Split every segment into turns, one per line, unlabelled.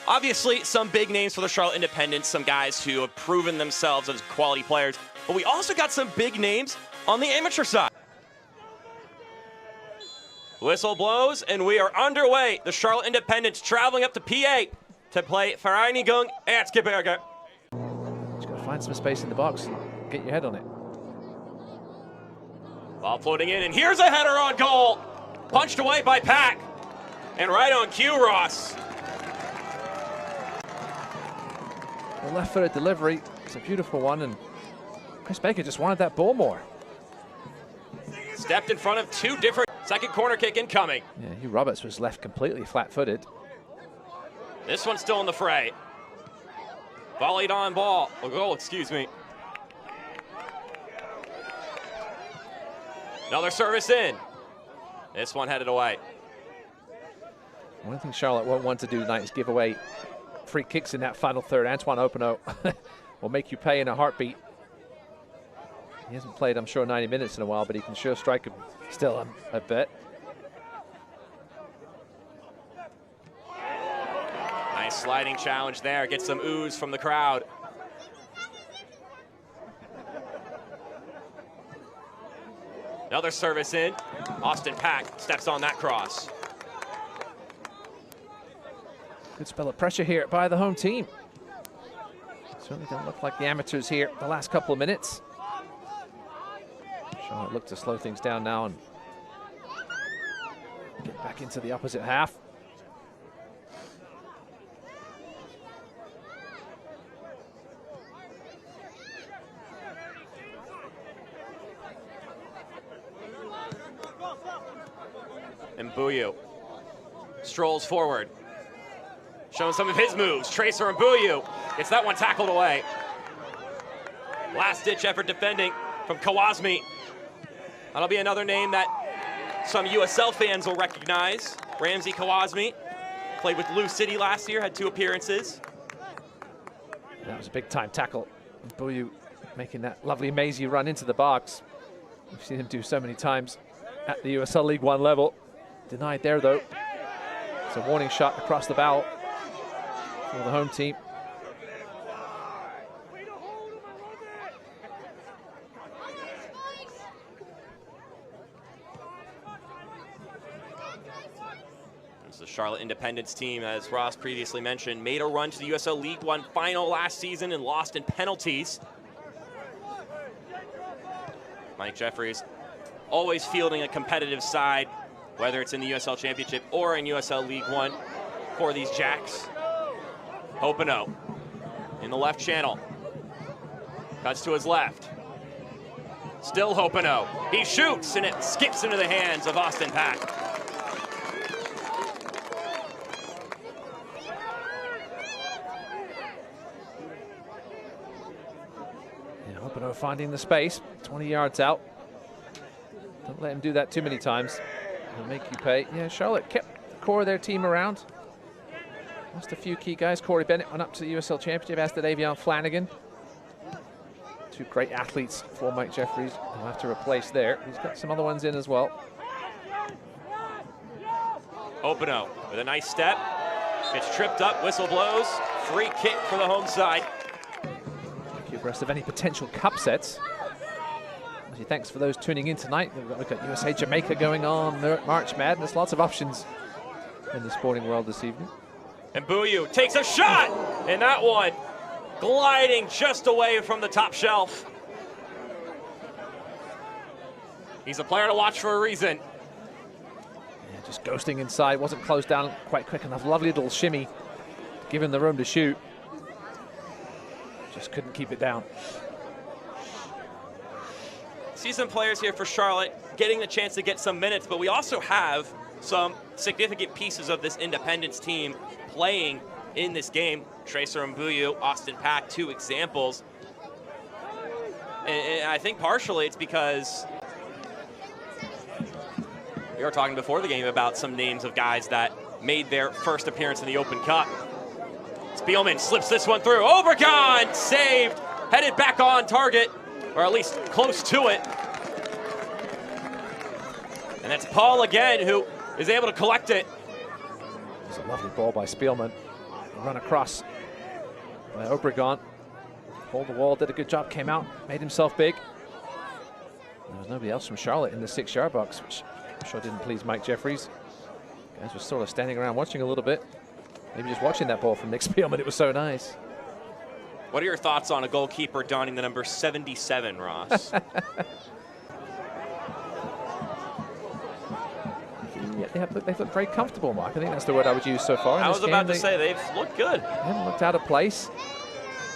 Obviously, some big names for the Charlotte Independents, some guys who have proven themselves as quality players, but we also got some big names on the amateur side. Whistle blows, and we are underway. The Charlotte Independents traveling up to PA to play Vereinigung Erzgebirge.
Just got to find some space in the box and get your head on it.
Ball floating in, and here's a header on goal. Punched away by Pack. And right on cue, Ross.
The left-footed delivery, it's a beautiful one, and Chris Baker just wanted that ball more.
Stepped in front of two different. Second corner kick incoming.
Yeah, Hugh Roberts was left completely flat-footed.
This one's still in the fray. Volleyed on ball. A goal, excuse me. Another service in. This one headed away.
One thing Charlotte won't want to do tonight is give away free kicks in that final third. Antoine Openo will make you pay in a heartbeat. He hasn't played, I'm sure, 90 minutes in a while, but he can sure strike him still a bit.
Nice sliding challenge there. Get some ooze from the crowd. Another service in. Austin Pack steps on that cross.
Good spell of pressure here by the home team. Certainly don't look like the amateurs here the last couple of minutes. Charlotte look to slow things down now and get back into the opposite half.
And Mbuyu strolls forward, showing some of his moves. Tracer and Mbuyu gets that one tackled away. Last-ditch effort defending from Kawasmi. That'll be another name that some USL fans will recognize. Ramsey Kawasmi played with Lou City last year, had 2 appearances.
That was a big-time tackle. Mbuyu making that lovely mazy run into the box. We've seen him do so many times at the USL League One level. Denied there, though. It's a warning shot across the bow for the home team.
It's the Charlotte Independents team, as Ross previously mentioned, made a run to the USL League One final last season and lost in penalties. Mike Jeffries always fielding a competitive side, whether it's in the USL Championship or in USL League One for these Jacks. Openo in the left channel. Cuts to his left. Still Openo. He shoots, and it skips into the hands of Austin Pack.
Yeah, Openo finding the space, 20 yards out. Don't let him do that too many times. It'll make you pay. Yeah, Charlotte kept the core of their team around. Lost a few key guys. Corey Bennett went up to the USL Championship, as did Avion Flanagan. 2 great athletes for Mike Jeffries. He'll have to replace there. He's got some other ones in as well.
Openo with a nice step. Gets tripped up, whistle blows. Free kick for the home side.
Keep abreast of any potential cup sets. Thanks for those tuning in tonight. We've got a look at USA Jamaica going on, March Madness. Lots of options in the sporting world this evening.
And Mbuyu takes a shot, and that one gliding just away from the top shelf. He's a player to watch for a reason.
Yeah, just ghosting inside, wasn't closed down quite quick enough. Lovely little shimmy, giving the room to shoot. Just couldn't keep it down.
Seasoned players here for Charlotte getting the chance to get some minutes, but we also have some significant pieces of this Independence team playing in this game. Tracer and Mbuyu, Austin Pack, 2 examples. And I think partially it's because we were talking before the game about some names of guys that made their first appearance in the Open Cup. Spielman slips this one through. Overgone, saved, headed back on target, or at least close to it. And that's Paul again, who is able to collect it.
It's a lovely ball by Spielman. run across by Obregon. Pulled the wall, did a good job, came out, made himself big. There was nobody else from Charlotte in the 6-yard box, which I'm sure didn't please Mike Jeffries. Guys were sort of standing around watching a little bit. Maybe just watching that ball from Nick Spielman, it was so nice.
What are your thoughts on a goalkeeper donning the number 77, Ross?
Yeah, they've looked very comfortable, Mark. I think that's the word I would use so far.
I was about to say, they've looked good.
They haven't looked out of place.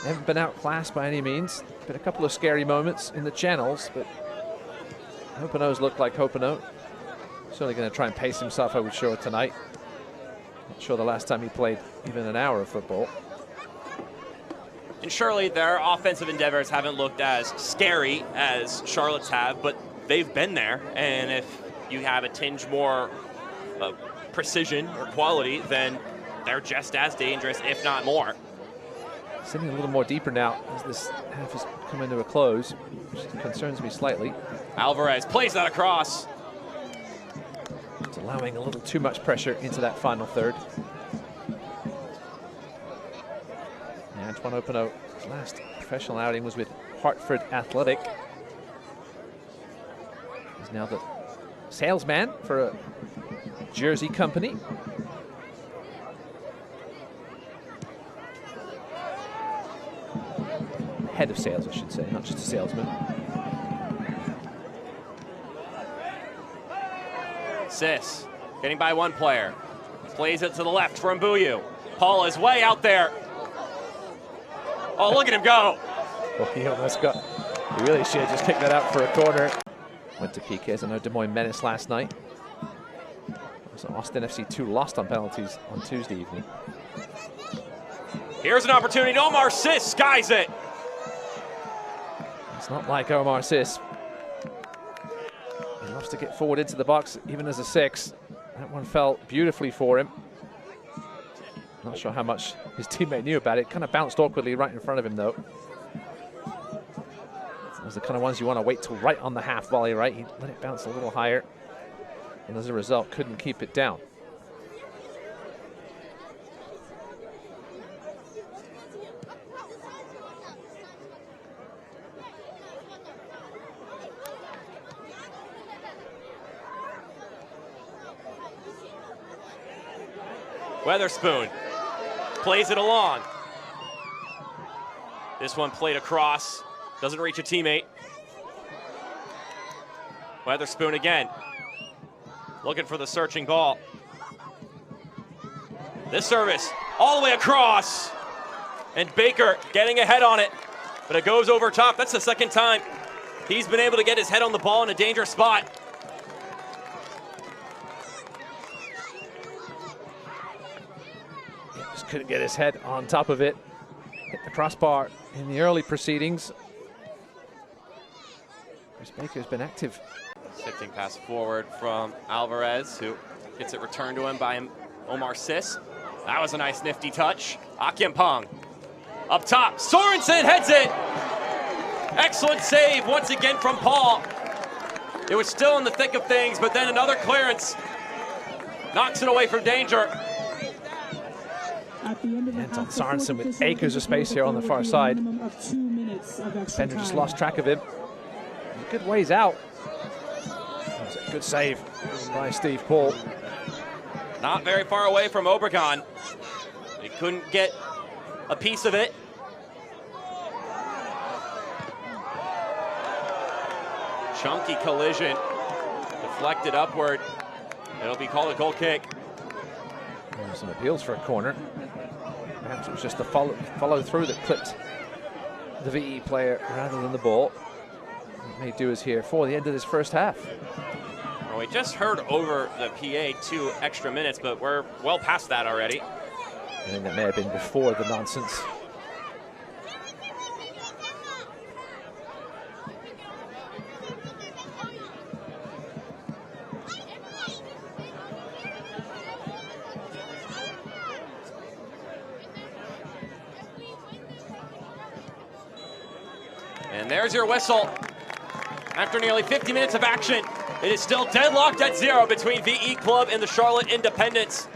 They haven't been outclassed by any means. Been a couple of scary moments in the channels, but Hopeno's looked like Hopeno. Certainly going to try and pace himself, I would sure, tonight. Not sure the last time he played even an hour of football.
And surely their offensive endeavors haven't looked as scary as Charlotte's have, but they've been there. And if you have a tinge more precision or quality, then they're just as dangerous, if not more.
Sitting a little more deeper now as this half has come into a close, which concerns me slightly.
Alvarez plays that across.
It's allowing a little too much pressure into that final third. Yeah, Antoine Hopeno, his last professional outing was with Hartford Athletic. He's now the salesman for a jersey company. Head of sales, I should say, not just a salesman.
Sis getting by one player. Plays it to the left for Mbuyu. Paul is way out there. Oh, look at him go.
Well, he almost got, he really should have just kicked that out for a corner. Went to PKs. I know Des Moines Menace last night. So Austin FC2 lost on penalties on Tuesday evening.
Here's an opportunity. Omar Sis skies it.
It's not like Omar Sis. He loves to get forward into the box, even as a 6. That one fell beautifully for him. Not sure how much his teammate knew about it. Kind of bounced awkwardly right in front of him, though. Those are the kind of ones you want to wait till right on the half volley, right? He let it bounce a little higher, and as a result, couldn't keep it down.
Weatherspoon plays it along. This one played across, doesn't reach a teammate. Weatherspoon again, looking for the searching ball. This service all the way across, and Baker getting ahead on it, but it goes over top. That's the second time he's been able to get his head on the ball in a dangerous spot.
Couldn't get his head on top of it. Hit the crossbar in the early proceedings. Chris Baker's been active.
Sifting pass forward from Alvarez, who gets it returned to him by Omar Sis. That was a nice nifty touch. Akyempong up top. Sorensen heads it. Excellent save once again from Paul. It was still in the thick of things, but then another clearance knocks it away from danger.
Anton Sorensen with acres of space here on the far side. Defender just lost track of him. A good ways out. That was a good save by Steve Paul.
Not very far away from Obregon. He couldn't get a piece of it. Chunky collision. Deflected upward. It'll be called a goal kick.
There's some appeals for a corner. Perhaps it was just the follow through that clipped the VE player rather than the ball. It may do us here for the end of this first half.
Well, we just heard over the PA 2 extra minutes, but we're well past that already.
I think that may have been before the nonsense.
And there's your whistle. After nearly 50 minutes of action, it is still deadlocked at 0 between VE Club and the Charlotte Independents.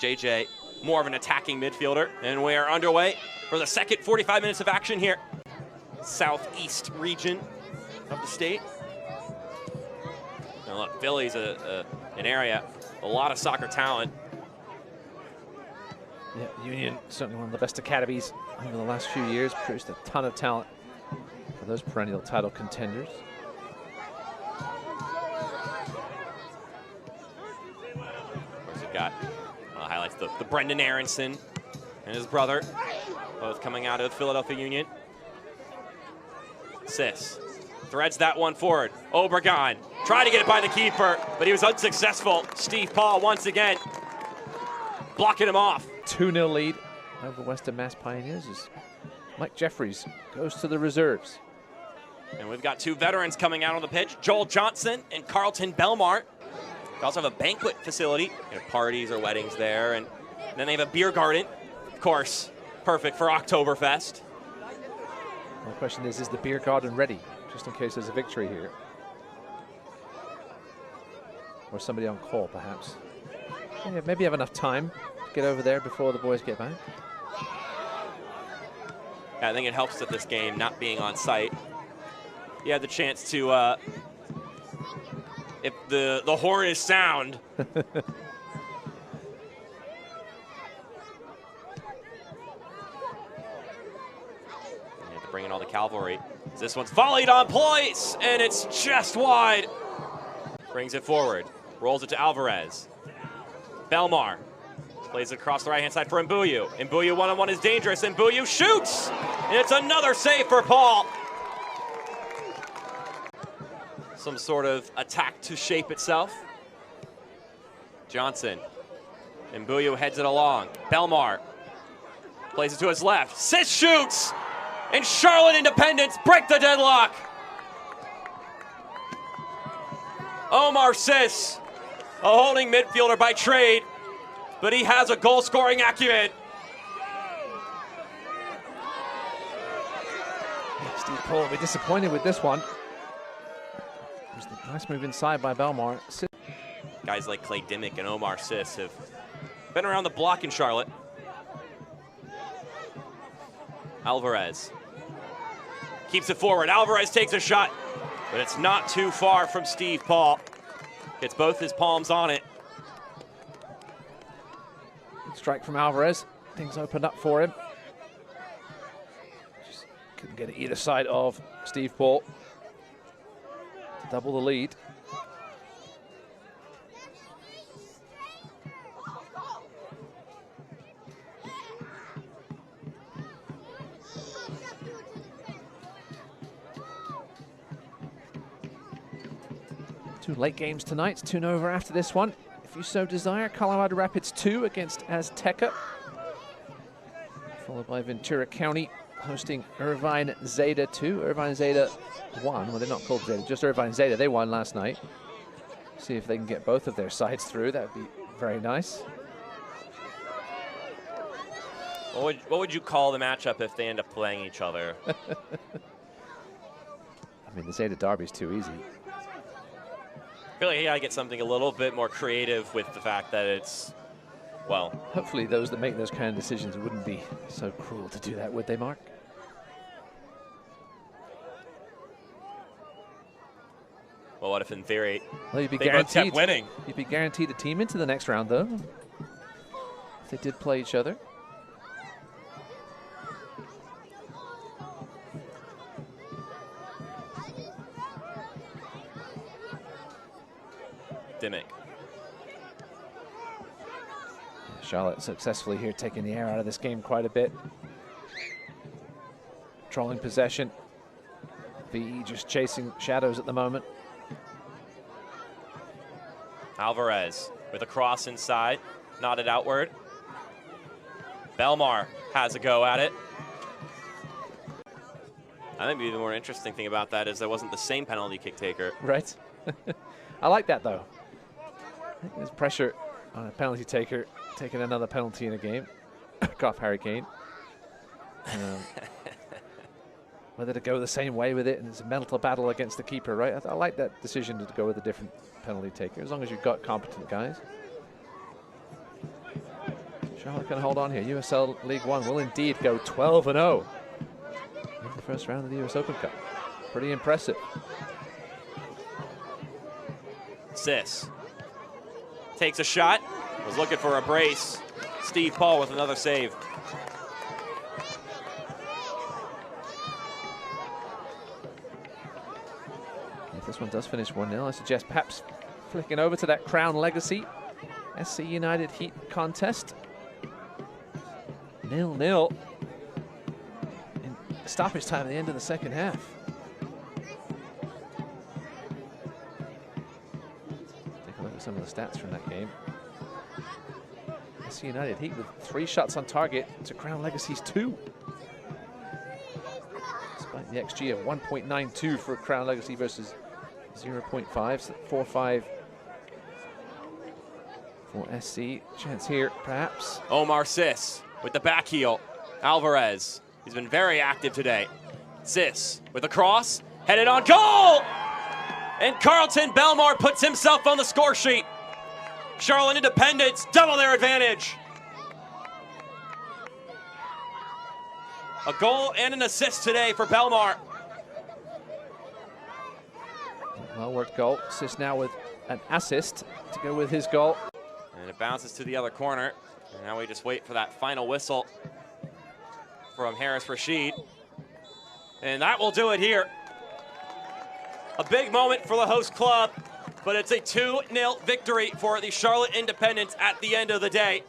JJ more of an attacking midfielder. And we are underway for the second 45 minutes of action here. Southeast region of the state. Now look, Philly's an area, a lot of soccer talent.
Yeah, Union, certainly one of the best academies over the last few years, produced a ton of talent for those perennial title contenders.
Of course, you've got highlights the Brendan Aronson and his brother, both coming out of Philadelphia Union. Sis threads that one forward. Obregon tried to get it by the keeper, but he was unsuccessful. Steve Paul once again blocking him off.
2-0 lead over Western Mass Pioneers as Mike Jeffries goes to the reserves.
And we've got two veterans coming out on the pitch, Joel Johnson and Carlton Belmar. They also have a banquet facility, parties or weddings there, and then they have a beer garden, of course, perfect for Oktoberfest.
My question is the beer garden ready, just in case there's a victory here? Or somebody on call, perhaps. Yeah, maybe have enough time to get over there before the boys get back.
I think it helps with this game not being on site. You have the chance to, if the horn is sound, you have to bring in all the cavalry. This one's volleyed on place, and it's just wide. Brings it forward, rolls it to Alvarez. Belmar plays it across the right-hand side for Mbuyu. Mbuyu one-on-one is dangerous. Mbuyu shoots, and it's another save for Paul. Some sort of attack to shape itself. Johnson. Mbuyu heads it along. Belmar plays it to his left. Sis shoots, and Charlotte Independence break the deadlock. Omar Sis, a holding midfielder by trade, but he has a goal-scoring acumen.
Steve Paul will be disappointed with this one. There's the nice move inside by Belmar.
Guys like Clay Dimmick and Omar Sis have been around the block in Charlotte. Alvarez keeps it forward. Alvarez takes a shot, but it's not too far from Steve Paul. Gets both his palms on it.
Strike from Alvarez. Things opened up for him. Just couldn't get it either side of Steve Paul to double the lead. Two late games tonight. It's 2-0 after this one. If you so desire, Colorado Rapids 2 against Azteca. Followed by Ventura County hosting Irvine Zeta 2. Irvine Zeta won. Well, they're not called Zeta, just Irvine Zeta. They won last night. See if they can get both of their sides through. That would be very nice.
What would you call the matchup if they end up playing each other?
I mean, the Zeta Derby's too easy.
I feel like you gotta get something a little bit more creative with the fact that it's, well.
Hopefully those that make those kind of decisions wouldn't be so cruel to do that, would they, Mark?
Well, what if in theory
well, you'd be
they both kept winning?
You'd be guaranteed a team into the next round, though, if they did play each other.
Dimmick.
Charlotte successfully here taking the air out of this game quite a bit. Controlling possession. VE just chasing shadows at the moment.
Alvarez with a cross inside, nodded outward. Belmar has a go at it. I think maybe the more interesting thing about that is there wasn't the same penalty kick taker.
Right. I like that, though. I think there's pressure on a penalty taker taking another penalty in a game. Cough, Harry Kane. Whether to go the same way with it, and it's a mental battle against the keeper, right? I like that decision to go with a different penalty taker, as long as you've got competent guys. Charlotte can hold on here. USL League One will indeed go 12-0 in the first round of the US Open Cup. Pretty impressive.
Sis takes a shot, was looking for a brace. Steve Paul with another save.
If this one does finish 1-0, I suggest perhaps flicking over to that Crown Legacy SC United Heat contest. 0-0 in stoppage time at the end of the second half. Take a look at some of the stats from that game. SC United Heat with 3 shots on target to Crown Legacy's 2. Despite the XG of 1.92 for Crown Legacy versus 0.5, so 4-5 for SC. Chance here, perhaps.
Omar Sis with the back heel. Alvarez, he's been very active today. Sis with a cross, headed on goal! And Carlton Belmar puts himself on the score sheet. Charlotte Independence double their advantage. A goal and an assist today for Belmar.
Well worked goal. Sis now with an assist to go with his goal.
And it bounces to the other corner. And now we just wait for that final whistle from Harris Rashid. And that will do it here. A big moment for the host club, but it's a 2-0 victory for the Charlotte Independence at the end of the day.